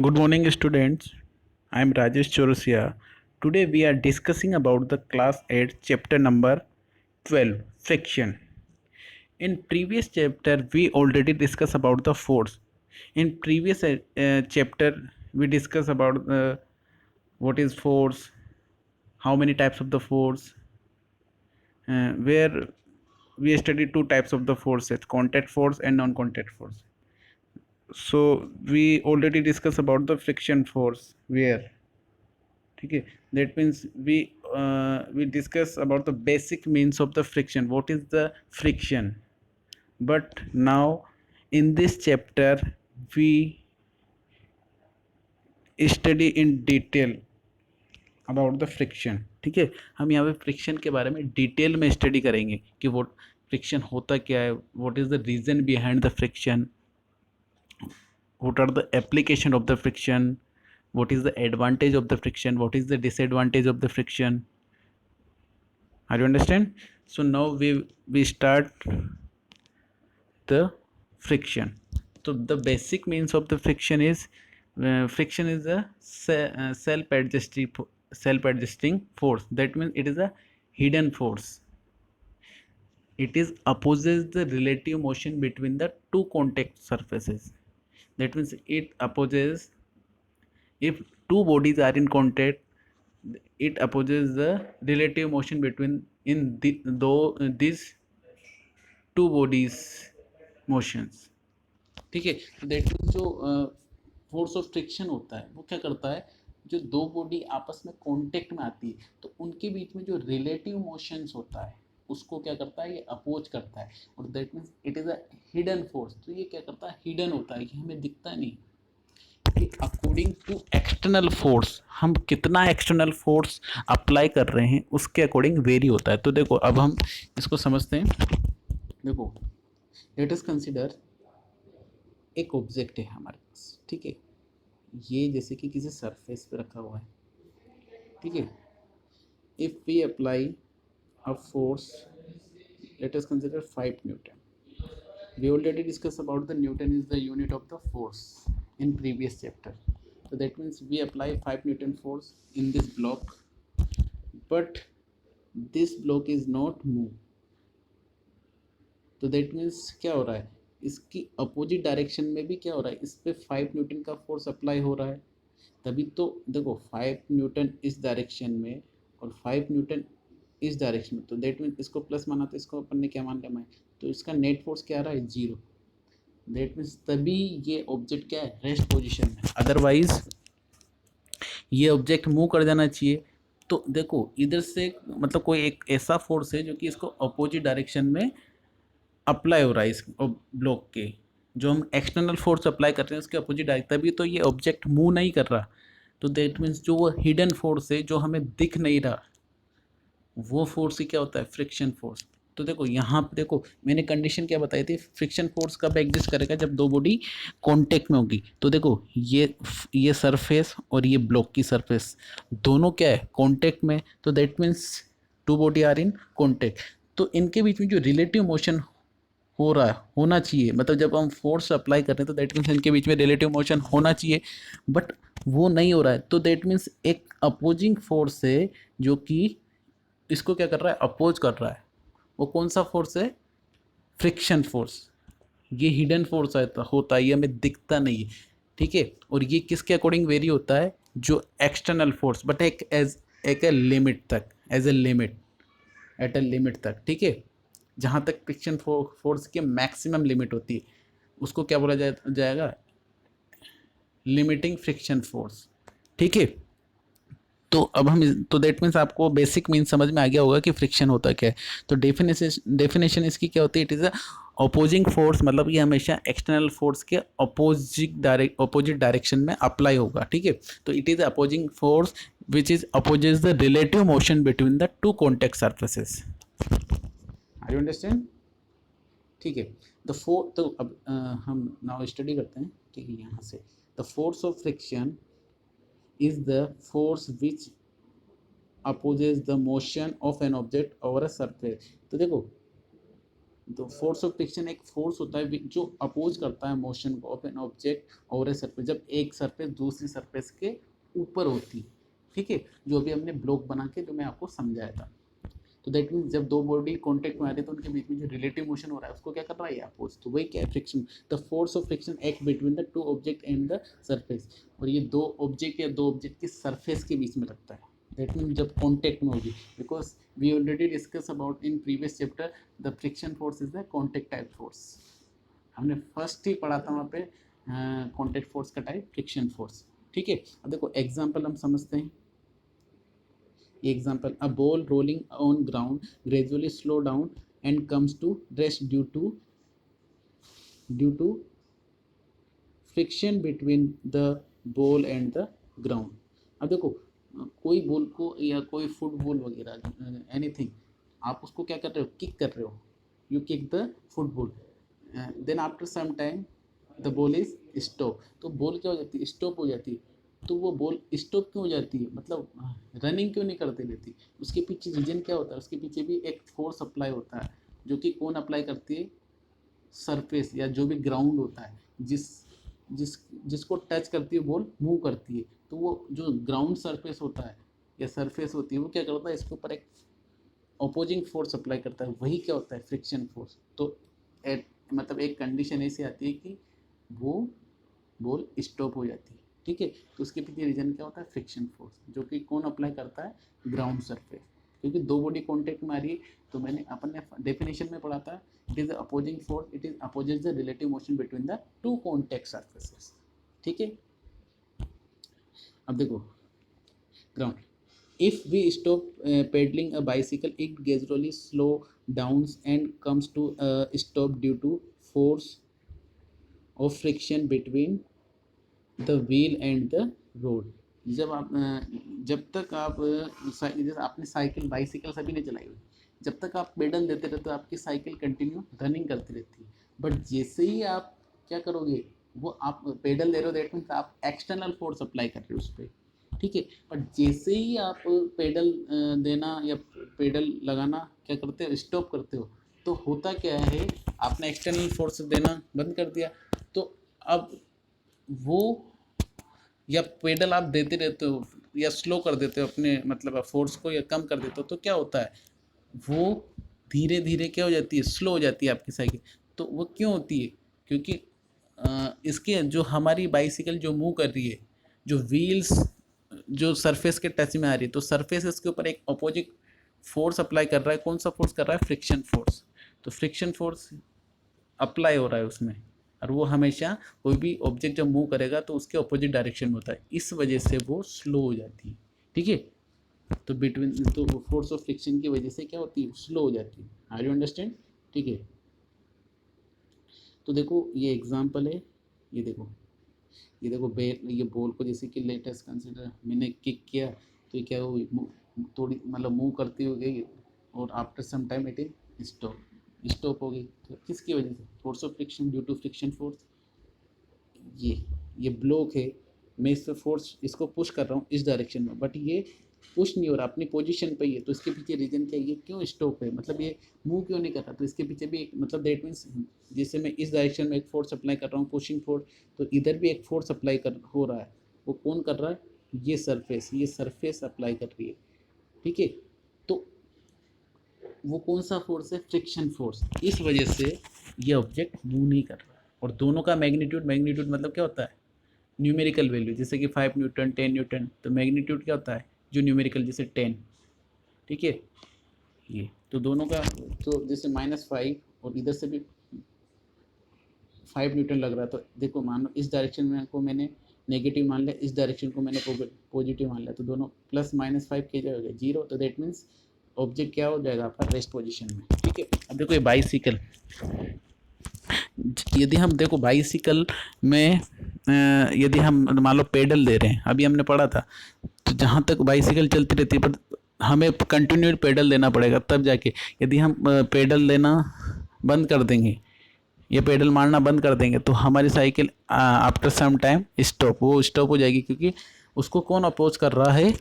Good morning, students. I am Rajesh Chorosia. Today we are discussing about the class 8 chapter number 12 friction. In previous chapter we already discussed about the force. In previous chapter we discussed about what is force, how many types of the force, where we studied two types of the forces, contact force and non-contact force. So we already discussed about the friction force where, ठीक है, that means we discuss about the basic means of the friction, what is the friction. But now in this chapter we study in detail about the friction. ठीक है, हम यहाँ पे friction के बारे में डिटेल में स्टडी करेंगे कि वो फ्रिक्शन होता क्या है, what is the reason behind the friction, what are the application of the friction, what is the advantage of the friction, what is the disadvantage of the friction. Are you understand? So now we start the friction. So the basic means of the friction is a self adjusting force. That means it is a hidden force. It is opposes the relative motion between the two contact surfaces. That means it opposes, if two bodies are in contact, it opposes the relative motion between in though these two bodies motions. ठीक है, that means जो force of friction होता है वो क्या करता है, जो दो बॉडी आपस में कांटेक्ट में आती है तो उनके बीच में जो रिलेटिव मोशंस होता है उसको क्या करता है, ये अपोज करता है. और that means it is a hidden force. तो ये क्या करता है, हिडन होता है, कि हमें दिखता नहीं. कि अकॉर्डिंग टू एक्सटर्नल फोर्स, हम कितना एक्सटर्नल फोर्स अप्लाई कर रहे हैं उसके अकॉर्डिंग वेरी होता है. तो देखो अब हम इसको समझते हैं. देखो, लेट अस कंसिडर एक ऑब्जेक्ट है हमारे पास. ठीक है, ये जैसे कि किसी सरफेस पे रखा हुआ है. ठीक है, if we apply a force, let us consider 5 Newton. We already discussed about the Newton is the unit of the force in previous chapter. So that means we apply 5 Newton force in this block, but this block is not move. तो that means क्या हो रहा है, इसकी opposite direction में भी क्या हो रहा है, इस पे 5 Newton का फोर्स अप्लाई हो रहा है. तभी तो देखो 5 Newton इस डायरेक्शन में और 5 Newton इस डायरेक्शन में, तो दैट मीन्स इसको प्लस माना तो इसको अपन ने क्या मान लिया, तो इसका नेट फोर्स क्या आ रहा है, 0. दैट मीन्स तभी ये ऑब्जेक्ट क्या है, रेस्ट पोजिशन में. अदरवाइज ये ऑब्जेक्ट मूव कर जाना चाहिए. तो देखो इधर से मतलब कोई एक ऐसा फोर्स है जो कि इसको अपोजिट डायरेक्शन में अप्लाई हो रहा है इस ब्लॉक के, जो हम एक्सटर्नल फोर्स अप्लाई कर रहे हैं उसके अपोजिट डायरेक्ट, तभी तो ये ऑब्जेक्ट मूव नहीं कर रहा. तो दैट मीन्स जो वो हिडन फोर्स है जो हमें दिख नहीं रहा, वो फोर्स ही क्या होता है, फ्रिक्शन फोर्स. तो देखो यहाँ पे देखो मैंने कंडीशन क्या बताई थी, फ्रिक्शन फोर्स कब एग्जिस्ट करेगा, जब दो बॉडी कांटेक्ट में होगी. तो देखो ये सरफेस और ये ब्लॉक की सरफेस दोनों क्या है, कांटेक्ट में. तो that means two body are in contact. तो इनके बीच में जो रिलेटिव मोशन हो रहा है, होना चाहिए, मतलब जब हम फोर्स अप्लाई कर रहे हैं तो दैट मीन्स इनके बीच में रिलेटिव मोशन होना चाहिए, बट वो नहीं हो रहा है. तो दैट मीन्स एक अपोजिंग फोर्स है जो कि इसको क्या कर रहा है, अपोज कर रहा है. वो कौन सा फोर्स है, फ्रिक्शन फोर्स. ये हिडन फोर्स होता है, ये हमें दिखता नहीं है. ठीक है, और ये किसके अकॉर्डिंग वेरी होता है, जो एक्सटर्नल फोर्स, बट एक लिमिट तक, as a limit, at a limit तक. ठीक है, जहाँ तक फ्रिक्शन फोर्स की मैक्सिमम लिमिट होती है उसको क्या बोला जाएगा, लिमिटिंग फ्रिक्शन फोर्स. ठीक है, तो अब हम तो दैट मीन्स आपको बेसिक मीन्स समझ में आ गया होगा कि फ्रिक्शन होता क्या है. तो डेफिनेशन इसकी क्या होती है, it is a opposing force, मतलब ये हमेशा एक्सटर्नल फोर्स के अपोजिट डायरेक्शन में अप्लाई होगा. ठीक है, तो it is opposing force which is opposes the relative motion between the two contact surfaces. Are you understand? ठीक है, तो अब हम नाउ स्टडी करते हैं. ठीक है, यहाँ से the force of friction is the force which opposes the motion of an object over a surface. तो देखो तो फोर्स ऑफ फ्रिक्शन एक फोर्स होता है जो अपोज करता है मोशन को ऑफ एन ऑब्जेक्ट और ए सरफेस, जब एक सरफेस दूसरी सरफेस के ऊपर होती है, ठीक है, जो अभी हमने ब्लॉक बना के जो मैं आपको समझाया था। तो दैट मीन्स जब दो बॉडी कॉन्टेक्ट में आते हैं तो उनके बीच में जो रिलेटिव मोशन हो रहा है उसको क्या कर रहा है, अपोज। तो वही क्या है, friction. The force of friction act between the to object and the surface, और ये दो ऑब्जेक्ट या दो ऑब्जेक्ट की सरफेस के बीच में लगता है। दैट मीन्स जब कॉन्टेक्ट में होगी, because we already discuss about in previous chapter the friction force is the contact type force. हमने फर्स्ट ही पढ़ा था वहाँ पे कॉन्टेक्ट फोर्स का टाइप फ्रिक्शन फोर्स, ठीक है। अब देखो एग्जाम्पल हम समझते हैं। Example, a ball rolling on ground gradually slow down and comes to rest due to friction between the ball and the ground। अब देखो कोई बॉल को या कोई फुटबॉल वगैरह एनीथिंग, आप उसको क्या कर रहे हो, किक कर रहे हो, you kick the football, then after some time the ball is stop. तो बॉल क्या हो जाती है, स्टॉप हो जाती है। तो वो बॉल स्टॉप क्यों हो जाती है, मतलब रनिंग क्यों नहीं करते रहती, उसके पीछे रीजन क्या होता है, उसके पीछे भी एक फोर्स अप्लाई होता है, जो कि कौन अप्लाई करती है, सरफेस या जो भी ग्राउंड होता है, जिस जिस जिसको टच करती है बॉल मूव करती है, तो वो जो ग्राउंड सरफेस होता है या सरफेस होती है वो क्या करता है, इसके ऊपर एक अपोजिंग फोर्स अप्लाई करता है, वही क्या होता है, फ्रिक्शन फोर्स। तो मतलब एक कंडीशन ऐसी आती है कि वो बॉल स्टॉप हो जाती है, ठीक है। तो उसके पीछे रीजन क्या होता है, फ्रिक्शन फोर्स, जो कि कौन अप्लाई करता है, ग्राउंड सरफेस। क्योंकि दो बॉडी कॉन्टेक्ट में आ रही है, तो मैंने अपन ने डेफिनेशन में पढ़ा था, it is opposing force, it is opposes the relative motion between the two contact surfaces, ठीक है। अब देखो ground, if we stop pedaling a bicycle, it gradually slow downs and comes to a stop due to force of friction between the wheel and the road। जब तक आप जैसे आपने cycle bicycle सभी ने चलाई हुई, जब तक आप पेडल देते रहते हो आपकी साइकिल कंटिन्यू रनिंग करती रहती है। बट जैसे ही आप क्या करोगे, वो आप पेडल दे रहे हो, दैट मीन्स आप एक्सटर्नल फोर्स अप्लाई कर रहे हो उस पर, ठीक है। बट जैसे ही आप पेडल देना या पेडल लगाना क्या करते हो, स्टॉप करते हो, तो होता क्या है, आपने एक्सटर्नल फोर्स देना बंद कर दिया। तो अब वो या पेडल आप देते रहते हो या स्लो कर देते हो अपने मतलब फोर्स को, या कम कर देते हो, तो क्या होता है, वो धीरे धीरे क्या हो जाती है, स्लो हो जाती है आपकी साइकिल। तो वो क्यों होती है, क्योंकि इसके जो हमारी बाइसिकल जो मूव कर रही है, जो व्हील्स जो सरफेस के टच में आ रही है, तो सरफेस इसके ऊपर एक अपोजिट फोर्स अप्लाई कर रहा है। कौन सा फोर्स कर रहा है, फ्रिक्शन फोर्स। तो फ्रिक्शन फोर्स अप्लाई हो रहा है उसमें, और वो हमेशा कोई भी ऑब्जेक्ट जब मूव करेगा तो उसके अपोजिट डायरेक्शन में होता है, इस वजह से वो स्लो हो जाती है, ठीक है। तो बिटवीन तो फोर्स ऑफ फ्रिक्शन की वजह से क्या होती है, स्लो हो जाती है। आर यू अंडरस्टैंड, ठीक है। तो देखो ये एग्जांपल है, ये देखो ये बॉल को जैसे कि लेटेस्ट कंसिडर मैंने किक किया, तो ये क्या हुई, थोड़ी मतलब मूव करती हो गई, और after some time it is stop हो गई। तो किसकी वजह से, force of friction, due to friction force. ये ब्लॉक है, मैं इस पर फोर्स इसको पुश कर रहा हूँ इस डायरेक्शन में, बट ये पुश नहीं हो रहा, अपनी पोजीशन पे ही है। तो इसके पीछे रीजन क्या है, ये क्यों स्टॉप है, मतलब ये मूव क्यों नहीं कर रहा। तो इसके पीछे भी एक मतलब दैट मीन्स जैसे मैं इस डायरेक्शन में एक फोर्स अप्लाई कर रहा हूँ, पुशिंग फोर्स, तो इधर भी एक फोर्स अप्लाई कर हो रहा है। वो कौन कर रहा है, ये सरफेस अप्लाई कर रही है, ठीक है। तो वो कौन सा फोर्स है, फ्रिक्शन फोर्स। इस वजह से ये ऑब्जेक्ट मूव नहीं कर रहा। और दोनों का मैग्नीट्यूड मतलब क्या होता है, न्यूमेरिकल वैल्यू, जैसे कि 5 न्यूटन 10 न्यूटन, तो मैग्नीट्यूड क्या होता है, जो न्यूमेरिकल जैसे 10, ठीक है। ये तो दोनों का, तो जैसे -5 और इधर से भी 5 न्यूटन लग रहा है, तो देखो मान लो इस डायरेक्शन में को मैंने नेगेटिव मान लिया, इस डायरेक्शन को मैंने पॉजिटिव मान लिया, तो दोनों +-5 के जाएगा 0। तो दैट मीन्स ऑब्जेक्ट क्या हो जाएगा आपका, रेस्ट पोजीशन में, ठीक है। अब देखो ये बाइसिकल, यदि हम देखो बाइसिकल में यदि हम मान लो पेडल दे रहे हैं, अभी हमने पढ़ा था, तो जहाँ तक बाइसिकल चलती रहती है, पर हमें कंटिन्यू पेडल देना पड़ेगा तब जाके। यदि हम पेडल देना बंद कर देंगे, ये पेडल मारना बंद कर देंगे, तो हमारी साइकिल आफ्टर सम टाइम वो स्टॉप हो जाएगी, क्योंकि उसको कौन अपोज कर रहा है,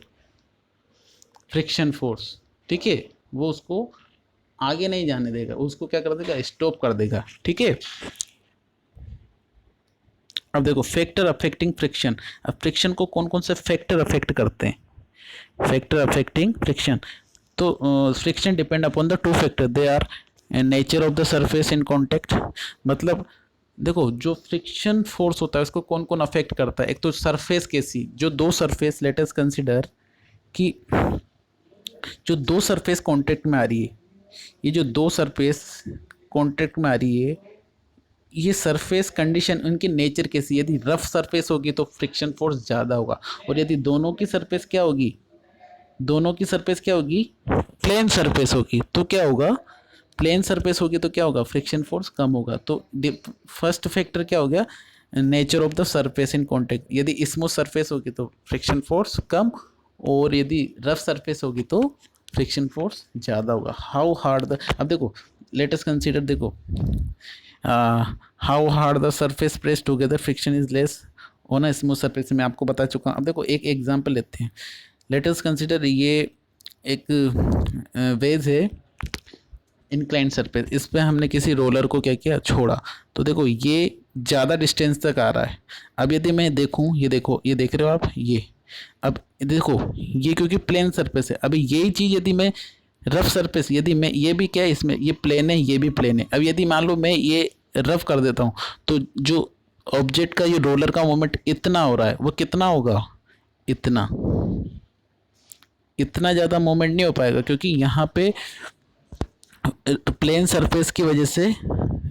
फ्रिक्शन फोर्स, ठीक है। वो उसको आगे नहीं जाने देगा, उसको क्या कर देगा, स्टॉप कर देगा। ठीक है, अब देखो फैक्टर अफेक्टिंग फ्रिक्शन। अब फ्रिक्शन को कौन कौन से फैक्टर अफेक्ट करते हैं? फैक्टर अफेक्टिंग फ्रिक्शन, तो friction depend upon the two factor, they are nature of the surface in contact. मतलब देखो जो फ्रिक्शन फोर्स होता है उसको कौन कौन अफेक्ट करता है, एक तो सरफेस कैसी, जो दो सरफेस, लेट अस कंसीडर कि जो दो सरफेस कांटेक्ट में आ रही है, ये जो दो सरफेस कांटेक्ट में आ रही है, ये सरफेस कंडीशन उनकी नेचर कैसी, यदि रफ सरफेस होगी तो फ्रिक्शन फोर्स ज़्यादा होगा, और यदि दोनों की सरफेस क्या होगी, दोनों की सरफेस क्या होगी, प्लेन सरफेस होगी, तो क्या होगा, प्लेन सरफेस होगी तो क्या होगा, फ्रिक्शन फोर्स कम होगा। तो फर्स्ट फैक्टर क्या हो गया, nature of the surface in contact, यदि स्मूथ सरफेस होगी तो फ्रिक्शन फोर्स कम, और यदि रफ सरफेस होगी तो फ्रिक्शन फोर्स ज़्यादा होगा। हाउ हार्ड द, अब देखो लेट अस कंसीडर, देखो how hard the surface press together friction is less on a smooth surface, मैं आपको बता चुका हूँ। अब देखो एक एग्जांपल लेते हैं, लेट अस कंसीडर ये एक वेज है इंक्लाइंड सरफेस, इस पे हमने किसी रोलर को क्या किया, छोड़ा, तो देखो ये ज़्यादा डिस्टेंस तक आ रहा है। अब यदि मैं देखूँ, ये देखो, ये देख रहे हो आप, ये अब देखो ये क्योंकि प्लेन सरफेस है, अभी यही चीज़ यदि मैं रफ सरफेस, यदि मैं ये भी क्या है, इसमें ये प्लेन है, ये भी प्लेन है, अब यदि मान लो मैं ये रफ कर देता हूँ, तो जो ऑब्जेक्ट का, ये रोलर का मोमेंट इतना हो रहा है, वो कितना होगा, इतना, इतना ज़्यादा मोमेंट नहीं हो पाएगा, क्योंकि यहाँ पे प्लेन सरफेस की वजह से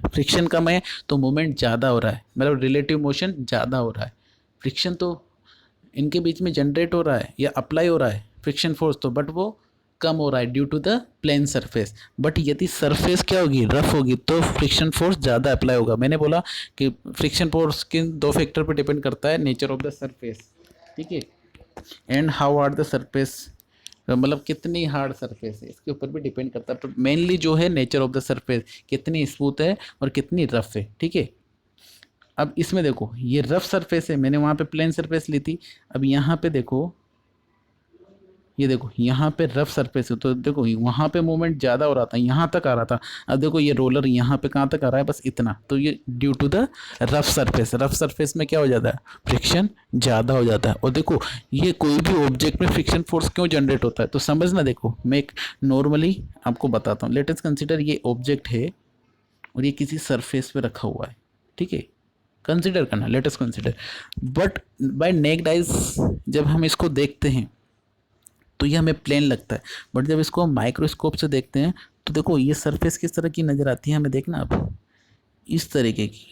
फ्रिक्शन कम है, तो मोमेंट ज़्यादा हो रहा है, मतलब रिलेटिव मोशन ज़्यादा हो रहा है। फ्रिक्शन तो इनके बीच में जनरेट हो रहा है या अप्लाई हो रहा है फ्रिक्शन फोर्स, तो बट वो कम हो रहा है due to the plane surface. But यदि सरफेस क्या होगी, रफ होगी, तो फ्रिक्शन फोर्स ज़्यादा अप्लाई होगा। मैंने बोला कि फ्रिक्शन फोर्स किन दो फैक्टर पर डिपेंड करता है, नेचर ऑफ द सरफेस, ठीक है, and how hard the surface, मतलब कितनी हार्ड सरफेस है इसके ऊपर भी डिपेंड करता है। तो मेनली जो है नेचर ऑफ द सरफेस, कितनी स्मूथ है और कितनी रफ है, ठीक है। अब इसमें देखो ये रफ सरफेस है, मैंने वहाँ पे प्लेन सरफेस ली थी, अब यहाँ पे देखो, ये देखो यहाँ पे रफ सरफेस है, तो देखो वहाँ पे मूवमेंट ज़्यादा हो रहा था, यहाँ तक आ रहा था, अब देखो ये रोलर यहाँ पे कहाँ तक आ रहा है, बस इतना, तो ये due to the rough surface, rough surface में क्या हो जाता है, फ्रिक्शन ज़्यादा हो जाता है। और देखो ये कोई भी ऑब्जेक्ट में फ्रिक्शन फोर्स क्यों जनरेट होता है, तो समझना, देखो मैं एक नॉर्मली आपको बताता हूँ, लेट अस कंसीडर ये ऑब्जेक्ट है और ये किसी सरफेस पे रखा हुआ है, ठीक है, कंसिडर करना, late us consider, but by necked eyes जब हम इसको देखते हैं तो ये हमें प्लेन लगता है, बट जब इसको हम माइक्रोस्कोप से देखते हैं तो देखो ये सरफेस किस तरह की नज़र आती है हमें, देखना आप, इस तरीके की,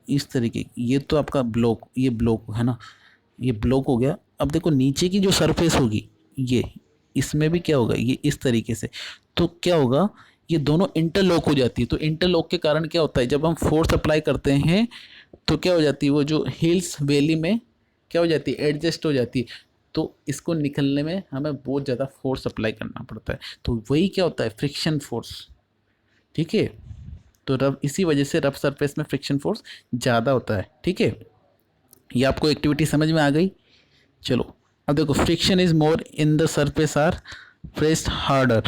इस तरीके की, ये तो आपका ब्लॉक, ये ब्लॉक है ना, ये ब्लॉक हो गया। अब देखो नीचे की जो सरफेस होगी, ये इसमें भी क्या होगा, ये इस तरीके से, तो क्या होगा, ये दोनों इंटरलॉक हो जाती है। तो इंटरलॉक के कारण क्या होता है, जब हम फोर्स अप्लाई करते हैं तो क्या हो जाती है, वो जो हिल्स वैली में क्या हो जाती है, एडजस्ट हो जाती है, तो इसको निकलने में हमें बहुत ज़्यादा फोर्स अप्लाई करना पड़ता है, तो वही क्या होता है, फ्रिक्शन फोर्स, ठीक है। तो रफ, इसी वजह से रफ सरफेस में फ्रिक्शन फोर्स ज़्यादा होता है, ठीक है। ये आपको एक्टिविटी समझ में आ गई। चलो अब देखो, friction is more in the surface are pressed harder,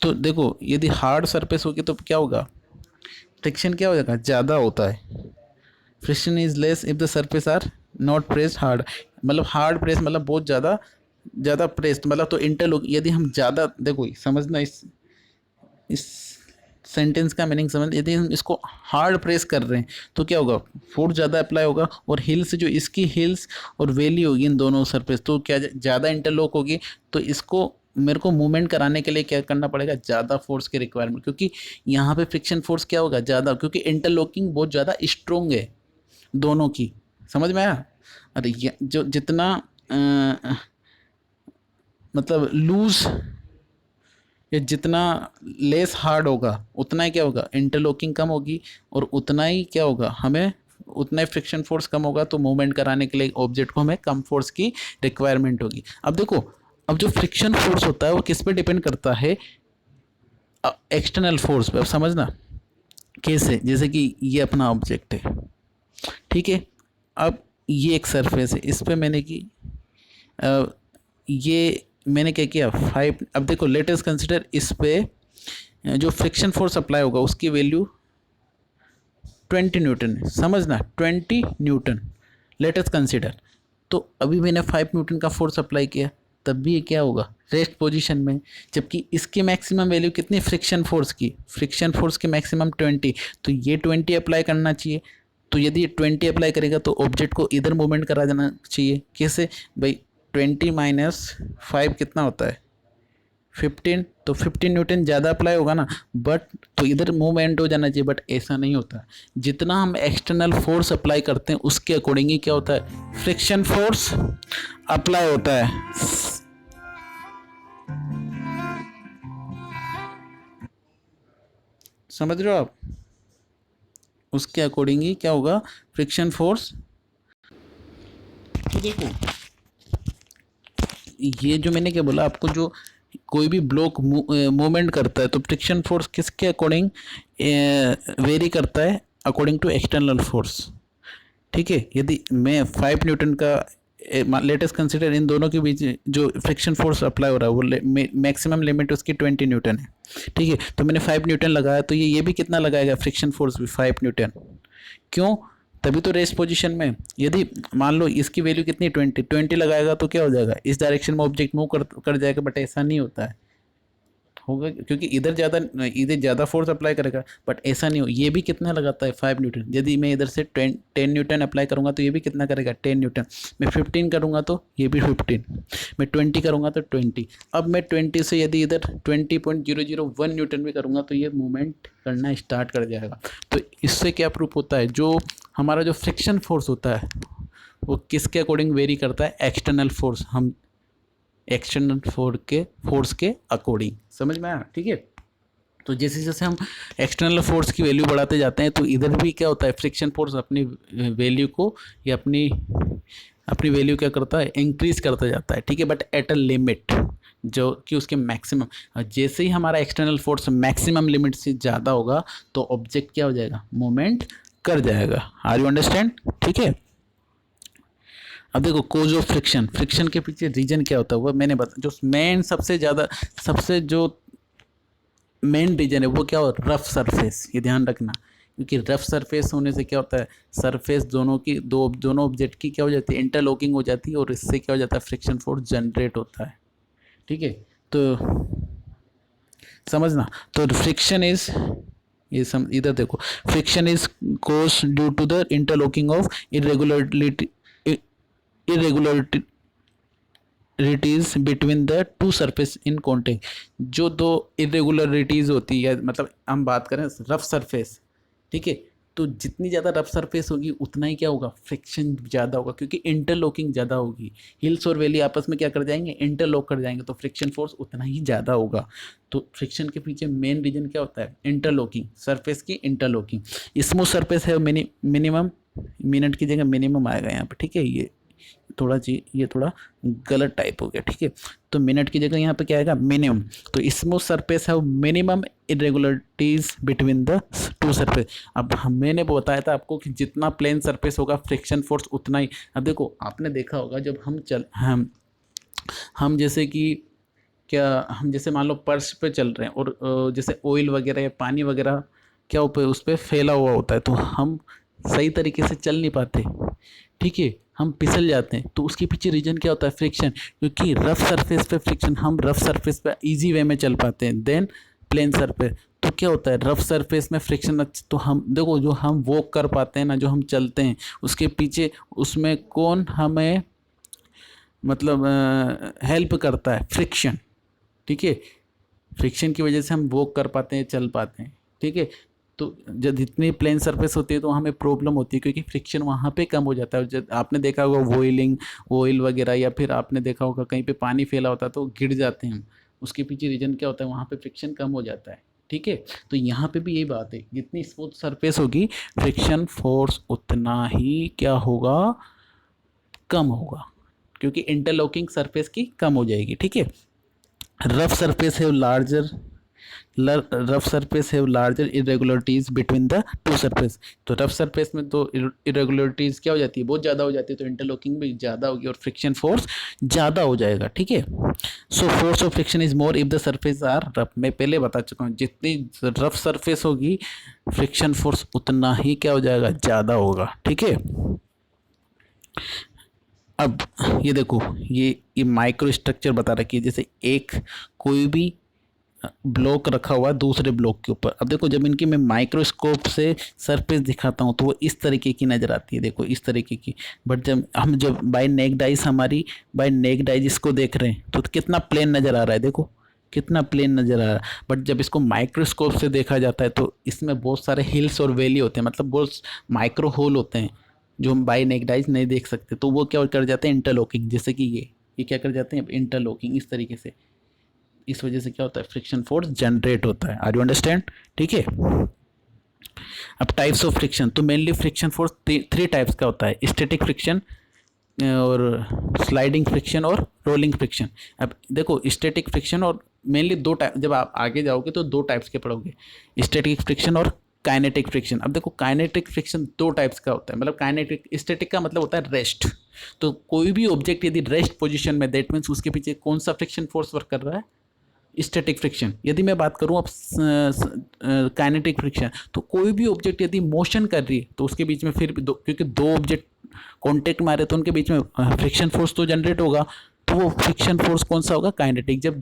तो देखो यदि हार्ड सरफेस होगी तो क्या होगा, फ्रिक्शन क्या हो जाएगा, ज़्यादा होता है। Friction is less if the surface are not pressed hard, मतलब हार्ड प्रेस मतलब बहुत ज़्यादा, ज़्यादा प्रेस्ड मतलब, तो इंटरलॉक, यदि हम ज़्यादा, देखो समझना, इस सेंटेंस का मीनिंग समझ, यदि हम इसको हार्ड प्रेस कर रहे हैं तो क्या होगा, फोर्स ज़्यादा अप्लाई होगा, और हिल्स जो इसकी हिल्स और वैली होगी इन दोनों सरफेस, तो क्या ज़्यादा इंटरलॉक होगी, तो इसको मेरे को मूवमेंट कराने के लिए क्या करना पड़ेगा, ज़्यादा फोर्स की रिक्वायरमेंट, क्योंकि यहाँ पे फ्रिक्शन फोर्स क्या होगा, ज़्यादा, क्योंकि इंटरलॉकिंग बहुत ज़्यादा स्ट्रोंग है दोनों की, समझ में आया। अरे ये जो जितना मतलब लूज या जितना लेस हार्ड होगा उतना ही क्या होगा, इंटरलॉकिंग कम होगी, और उतना ही क्या होगा, हमें उतना ही फ्रिक्शन फोर्स कम होगा, तो मूवमेंट कराने के लिए ऑब्जेक्ट को हमें कम फोर्स की रिक्वायरमेंट होगी। अब देखो, अब जो फ्रिक्शन फोर्स होता है वो किस पे डिपेंड करता है, एक्सटर्नल फोर्स पे। अब समझना कैसे, जैसे कि ये अपना ऑब्जेक्ट है, ठीक है, अब ये एक सरफेस है, इस पे मैंने की ये मैंने क्या किया 5, अब देखो लेट अस कंसिडर इस पे जो फ्रिक्शन फोर्स अप्लाई होगा उसकी वैल्यू 20 न्यूटन है, समझना 20 न्यूटन लेट अस कंसिडर। तो अभी मैंने 5 न्यूटन का फोर्स अप्लाई किया, तब भी ये क्या होगा रेस्ट पोजीशन में, जबकि इसकी मैक्सिमम वैल्यू कितनी फ्रिक्शन फोर्स की मैक्सिमम 20, तो ये 20 अप्लाई करना चाहिए। तो यदि ये 20 अप्लाई करेगा तो ऑब्जेक्ट को इधर मूवमेंट करा जाना चाहिए, कैसे भाई 20 माइनस 5 कितना होता है 15, तो 15 न्यूटन ज़्यादा अप्लाई होगा ना, बट तो इधर मूवमेंट हो जाना चाहिए, बट ऐसा नहीं होता। जितना हम एक्सटर्नल फोर्स अप्लाई करते हैं उसके अकॉर्डिंग ही क्या होता है फ्रिक्शन फोर्स अप्लाई होता है। समझ रहे हो आप, उसके अकॉर्डिंग ही क्या होगा फ्रिक्शन फोर्स। तो देखो ये जो मैंने क्या बोला आपको, जो कोई भी ब्लॉक मूवमेंट करता है तो फ्रिक्शन फोर्स किसके अकॉर्डिंग वेरी करता है, अकॉर्डिंग टू एक्सटर्नल फोर्स। ठीक है, यदि मैं 5 न्यूटन का लेटेस्ट कंसिडर इन दोनों के बीच जो फ्रिक्शन फोर्स अप्लाई हो रहा है वो मैक्सिमम लिमिट उसकी 20 न्यूटन है। ठीक है, तो मैंने 5 न्यूटन लगाया, तो ये भी कितना लगाएगा फ्रिक्शन फोर्स भी 5 न्यूटन। क्यों, तभी तो रेस्ट पोजीशन में। यदि मान लो इसकी वैल्यू कितनी 20 लगाएगा तो क्या हो जाएगा इस डायरेक्शन में ऑब्जेक्ट मूव कर जाएगा, बट ऐसा नहीं होता है, होगा क्योंकि इधर ज़्यादा फोर्स अप्लाई करेगा, बट ऐसा नहीं हो। ये भी कितना लगाता है 5 न्यूटन, यदि मैं इधर से 10 न्यूटन अप्लाई करूँगा तो ये भी कितना करेगा 10 न्यूटन। मैं 15 करूँगा तो ये भी 15, मैं 20 करूँगा तो 20। अब मैं 20 से यदि इधर 20.001 न्यूटन भी करूँगा तो ये मूवमेंट करना स्टार्ट कर जाएगा। तो इससे क्या प्रूफ होता है, जो हमारा जो फ्रिक्शन फोर्स होता है वो किसके अकॉर्डिंग वेरी करता है, एक्सटर्नल फोर्स, हम एक्सटर्नल फोर्स के अकॉर्डिंग। समझ में आया, ठीक है। तो जैसे जैसे हम एक्सटर्नल फोर्स की वैल्यू बढ़ाते जाते हैं तो इधर भी क्या होता है फ्रिक्शन फोर्स अपनी वैल्यू को या अपनी वैल्यू क्या करता है इंक्रीज करता जाता है। ठीक है, बट एट अ लिमिट जो कि उसके मैक्सिमम, जैसे ही हमारा एक्सटर्नल फोर्स मैक्सिमम लिमिट से ज़्यादा होगा तो ऑब्जेक्ट क्या हो जाएगा मूवमेंट कर जाएगा। आर यू अंडरस्टैंड, ठीक है। अब देखो कोज ऑफ फ्रिक्शन के पीछे रीजन क्या होता है वो मैंने बता, जो मेन सबसे जो मेन रीजन है वो क्या हो रफ सरफेस, ये ध्यान रखना, क्योंकि रफ सरफेस होने से क्या होता है सरफेस दोनों ऑब्जेक्ट की क्या हो जाती है इंटरलॉकिंग हो जाती है, और इससे क्या हो जाता है फ्रिक्शन फोर्स जनरेट होता है। ठीक है, तो समझना, तो फ्रिक्शन इज इधर देखो friction is caused due to the interlocking of irregularities between the two surface in contact. जो दो इरेगुलरिटीज होती है, मतलब हम बात करें रफ सरफेस, ठीक है, तो जितनी ज़्यादा रफ सरफेस होगी उतना ही क्या होगा फ्रिक्शन ज़्यादा होगा, क्योंकि इंटरलॉकिंग ज़्यादा होगी। हिल्स और वैली आपस में क्या कर जाएंगे इंटरलॉक कर जाएंगे, तो फ्रिक्शन फोर्स उतना ही ज़्यादा होगा। तो फ्रिक्शन के पीछे मेन रीजन क्या होता है इंटरलॉकिंग, सरफेस की इंटरलॉकिंग। स्मूथ सरफेस है मिनिमम, मिनट की जगह मिनिमम आएगा यहाँ पे, ठीक है, ये थोड़ा गलत टाइप हो गया। ठीक है, तो मिनट की जगह यहाँ पे क्या आएगा मिनिमम। तो स्मूथ सरफेस है minimum irregularities between the two surface. अब मैंने बताया था आपको कि जितना प्लेन सरफेस होगा फ्रिक्शन फोर्स उतना ही। अब देखो आपने देखा होगा जब हम जैसे कि क्या हम जैसे मान लो पर्स पे चल रहे हैं और जैसे ऑयल वगैरह या पानी वगैरह क्या उस पर फैला हुआ होता है, तो हम सही तरीके से चल नहीं पाते। ठीक है, हम फिसल जाते हैं, तो उसके पीछे रीजन क्या होता है फ्रिक्शन, क्योंकि रफ सरफेस पे फ्रिक्शन, हम रफ सरफेस पे इजी वे में चल पाते हैं देन प्लेन सरफेस। तो क्या होता है रफ सरफेस में फ्रिक्शन, तो हम देखो जो हम वॉक कर पाते हैं ना, जो हम चलते हैं उसके पीछे उसमें कौन हमें मतलब हेल्प करता है फ्रिक्शन। ठीक है, फ्रिक्शन की वजह से हम वॉक कर पाते हैं चल पाते हैं। ठीक है, तो जब जितनी प्लेन सरफेस होती है तो हमें प्रॉब्लम होती है, क्योंकि फ्रिक्शन वहाँ पे कम हो जाता है। जब आपने देखा होगा ऑयल वगैरह, या फिर आपने देखा होगा कहीं पे पानी फैला होता है तो गिर जाते हैं हम, उसके पीछे रीजन क्या होता है वहाँ पे फ्रिक्शन कम हो जाता है। ठीक है, तो यहाँ पे भी यही बात है, जितनी स्मूथ सरफेस होगी फ्रिक्शन फोर्स उतना ही क्या होगा कम होगा, क्योंकि इंटरलॉकिंग सरफेस की कम हो जाएगी। ठीक है, रफ सरफेस है larger rough surface have larger irregularities between the two surface. तो रफ सरफेस में तो इरेगुलरिटीज क्या हो जाती है, बहुत ज़्यादा हो जाती है, तो इंटरलॉकिंग भी ज़्यादा होगी और फ्रिक्शन फोर्स ज़्यादा हो जाएगा, ठीक है। So force of friction is more if the surface are rough. मैं पहले बता चुका हूँ, जितनी रफ सरफेस होगी फ्रिक्शन फोर्स उतना ही क्या हो जाएगा, ज़्यादा होगा, ठीक है। अब ये देखो, ये माइक्रो स्ट्रक्चर बता रखी है, जैसे एक कोई भी ब्लॉक रखा हुआ दूसरे ब्लॉक के ऊपर। अब देखो, जब इनकी मैं माइक्रोस्कोप से सरफेस दिखाता हूँ तो वो इस तरीके की नज़र आती है, देखो इस तरीके की। बट जब बाय नेक्ड आइज हमारी बाय नेक्ड आइज इसको देख रहे हैं तो कितना प्लेन नज़र आ रहा है, देखो कितना प्लेन नज़र आ रहा है। बट जब इसको माइक्रोस्कोप से देखा जाता है तो इसमें बहुत सारे हिल्स और वैली होते हैं, मतलब बहुत माइक्रो होल होते हैं जो हम बाय नेक्ड आइज नहीं देख सकते। तो वो क्या कर जाते हैं, इंटरलॉकिंग, जैसे कि ये क्या कर जाते हैं, इंटरलॉकिंग इस तरीके से। इस वजह से क्या होता है, फ्रिक्शन फोर्स जनरेट होता है। आर यू अंडरस्टैंड, ठीक है। अब टाइप्स ऑफ फ्रिक्शन, तो mainly friction force three types का होता है, स्टैटिक फ्रिक्शन और स्लाइडिंग फ्रिक्शन और रोलिंग फ्रिक्शन। अब देखो, स्टैटिक फ्रिक्शन और मेनली दो टाइप, जब आप आगे जाओगे तो दो टाइप्स के पढ़ोगे, स्टैटिक फ्रिक्शन और काइनेटिक फ्रिक्शन। अब देखो, काइनेटिक फ्रिक्शन दो टाइप्स का होता है, मतलब काइनेटिक, स्टैटिक का मतलब होता है रेस्ट। तो कोई भी ऑब्जेक्ट यदि रेस्ट पोजीशन में, दैट मीन्स उसके पीछे कौन सा फ्रिक्शन फोर्स वर्क कर रहा है, स्टैटिक फ्रिक्शन। यदि मैं बात करूं अब काइनेटिक फ्रिक्शन, तो कोई भी ऑब्जेक्ट यदि मोशन कर रही है तो उसके बीच में फिर भी क्योंकि दो ऑब्जेक्ट कांटेक्ट मारे तो उनके बीच में फ्रिक्शन फोर्स तो जनरेट होगा। तो वो फ्रिक्शन फोर्स कौन सा होगा, काइनेटिक। जब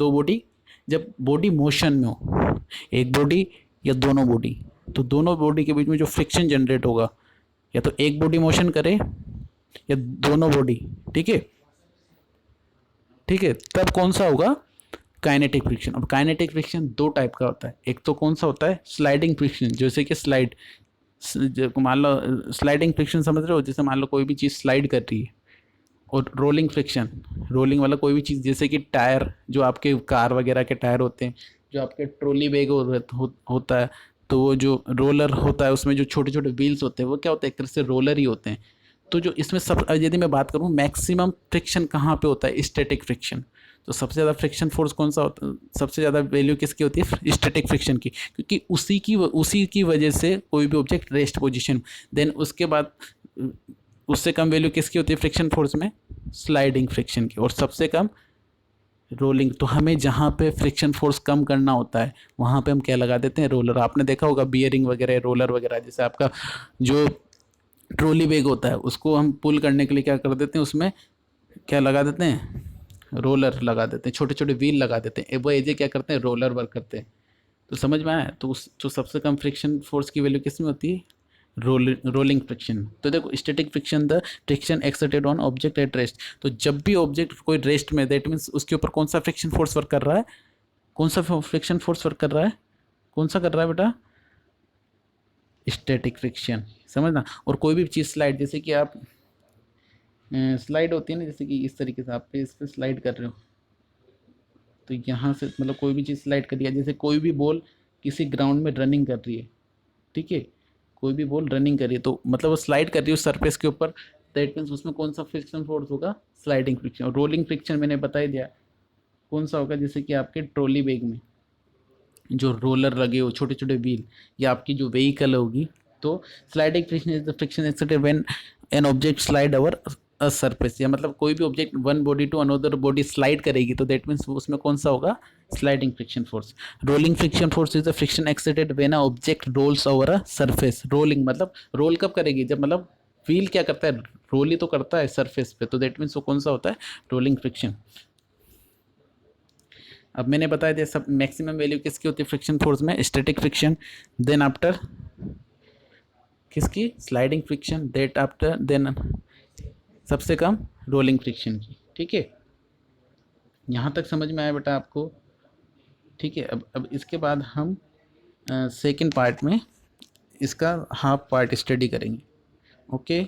बॉडी मोशन में हो, एक बॉडी या दोनों बॉडी, तो दोनों बॉडी के बीच में जो फ्रिक्शन जनरेट होगा, या तो एक बॉडी मोशन करे या दोनों बॉडी, ठीक है, ठीक है, तब कौन सा होगा, काइनेटिक फ्रिक्शन। अब काइनेटिक फ्रिक्शन दो टाइप का होता है, एक तो कौन सा होता है, स्लाइडिंग फ्रिक्शन, जैसे कि मान लो स्लाइडिंग फ्रिक्शन समझ रहे हो, जैसे मान लो कोई भी चीज़ स्लाइड कर रही है। और रोलिंग फ्रिक्शन, रोलिंग वाला कोई भी चीज़, जैसे कि टायर, जो आपके कार वगैरह के टायर होते हैं, जो आपके ट्रॉली बैग होता है, तो वो जो रोलर होता है उसमें जो छोटे छोटे व्हील्स होते हैं वो क्या होते हैं, एक तरह से रोलर ही होते हैं। तो जो इसमें सब, यदि मैं बात करूँ मैक्सिमम फ्रिक्शन कहाँ पे होता है, स्टैटिक फ्रिक्शन। तो सबसे ज़्यादा फ्रिक्शन फोर्स कौन सा होता है, सबसे ज़्यादा वैल्यू किसकी होती है, स्टैटिक फ्रिक्शन की, क्योंकि उसी की वजह से कोई भी ऑब्जेक्ट रेस्ट पोजीशन। देन उसके बाद उससे कम वैल्यू किसकी होती है फ्रिक्शन फोर्स में, स्लाइडिंग फ्रिक्शन की, और सबसे कम रोलिंग। तो हमें जहाँ पे फ्रिक्शन फोर्स कम करना होता है वहाँ पे हम क्या लगा देते हैं, रोलर। आपने देखा होगा बियरिंग वगैरह, रोलर वगैरह, जैसे आपका जो ट्रॉली बैग होता है उसको हम पुल करने के लिए क्या कर देते हैं, उसमें क्या लगा देते हैं, रोलर लगा देते हैं, छोटे छोटे व्हील लगा देते हैं, वो एजे क्या करते हैं, रोलर वर्क करते हैं। तो समझ में आया, तो सबसे कम फ्रिक्शन फोर्स की वैल्यू किस में होती है, रोलिंग फ्रिक्शन। तो देखो, static friction, the friction exerted on object at rest. तो जब भी ऑब्जेक्ट कोई रेस्ट में, दैट मीन्स उसके ऊपर कौन सा फ्रिक्शन फोर्स वर्क कर रहा है, कौन सा फ्रिक्शन फोर्स वर्क कर रहा है, कौन सा कर रहा है बेटा, स्टैटिक फ्रिक्शन, समझना। और कोई भी चीज़ स्लाइड, जैसे कि आप स्लाइड होती है ना, जैसे कि इस तरीके से आप इस पर स्लाइड कर रहे हो, तो यहाँ से मतलब कोई भी चीज़ स्लाइड कर दिया, जैसे कोई भी बॉल किसी ग्राउंड में रनिंग कर रही है, ठीक है, कोई भी बॉल रनिंग कर रही है, तो मतलब वो स्लाइड कर रही है उस सरफेस के ऊपर, दैट मीन्स उसमें कौन सा फ्रिक्शन फोर्स होगा, स्लाइडिंग फ्रिक्शन। और रोलिंग फ्रिक्शन मैंने बता ही दिया कौन सा होगा, जैसे कि आपके ट्रॉली बैग में जो रोलर लगे हो, छोटे छोटे व्हील, या आपकी जो व्हीकल होगी। तो sliding friction is the friction exerted when an object slide over a surface, या मतलब कोई भी object one body to another body slide करेगी, तो दैट मीन्स उसमें कौन सा होगा, sliding friction force. Rolling friction force is the friction exerted when a object rolls over a surface. Rolling मतलब रोल कब करेगी, जब मतलब व्हील क्या करता है, रोल ही तो करता है सरफेस पे, तो दैट मीन्स वो कौन सा होता है, रोलिंग फ्रिक्शन। अब मैंने बताया दिया सब मैक्सिमम वैल्यू किसकी होती है फ्रिक्शन फोर्स में, स्टैटिक फ्रिक्शन, देन आफ्टर किसकी, sliding friction, that after then सबसे कम रोलिंग फ्रिक्शन की, ठीक है। यहाँ तक समझ में आया बेटा आपको, ठीक है। अब इसके बाद हम सेकंड पार्ट में इसका हाफ पार्ट स्टडी करेंगे, ओके।